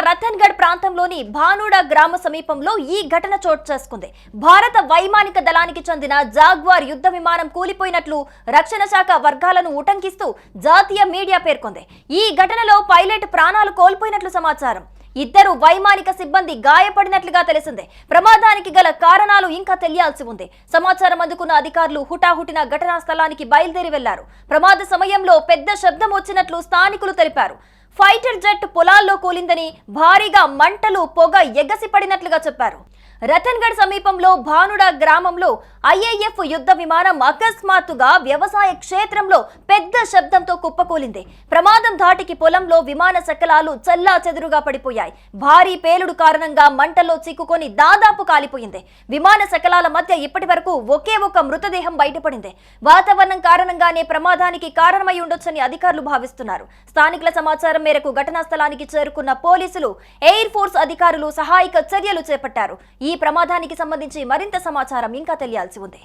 రతన్గఢ్ ప్రాంతంలోని భానుడా గ్రామ సమీపంలో ఈ ఘటన చోటు చేసుకుంది. భారత వైమానిక దళానికి చెందిన జాగ్వార్ యుద్ధ విమానం కూలిపోయినట్లు రక్షణ శాఖ వర్గాలను ఉటంకిస్తూ జాతీయ మీడియా పేర్కొంది. ఈ ఘటనలో పైలట్ ప్రాణాలు కోల్పోయినట్లు సమాచారం. ఇద్దరు వైమానిక సిబ్బంది గాయపడినట్లుగా తెలిసిందే. ప్రమాదానికి గల కారణాలు ఇంకా తెలియాల్సి ఉంది. సమాచారం అందుకున్న అధికారులు హుటాహుటిన ఘటనా స్థలానికి బయలుదేరి వెళ్లారు. ప్రమాద సమయంలో పెద్ద శబ్దం వచ్చినట్లు స్థానికులు తెలిపారు. ఫైటర్ జెట్ పొలాల్లో కూలిందని, భారీగా మంటలు పొగ ఎగసిపడినట్లుగా చెప్పారు. రతన్గఢ్ సమీపంలో భానుడా గ్రామంలో ఐఏఎఫ్ యుద్ధ విమానం అకస్మాత్తుగా వ్యవసాయ క్షేత్రంలో పెద్ద శబ్దంతో కుప్పకూలింది. ప్రమాదం ధాటికి పొలంలో విమాన శకలాలు చెల్లా చెదురుగా పడిపోయాయి. భారీ పేలుడు కారణంగా మంటల్లో చిక్కుకొని దాదాపు కాలిపోయింది. విమాన శకలాల మధ్య ఇప్పటి వరకు ఒకే ఒక మృతదేహం బయటపడింది. వాతావరణం కారణంగానే ప్రమాదానికి కారణమై ఉండొచ్చని అధికారులు భావిస్తున్నారు. స్థానికుల సమాచారం మేరకు ఘటనా స్థలానికి చేరుకున్న పోలీసులు, ఎయిర్ ఫోర్స్ అధికారులు సహాయక చర్యలు చేపట్టారు. ఈ ప్రమాదానికి సంబంధించి మరింత సమాచారం ఇంకా తెలియాల్సి ఉంది.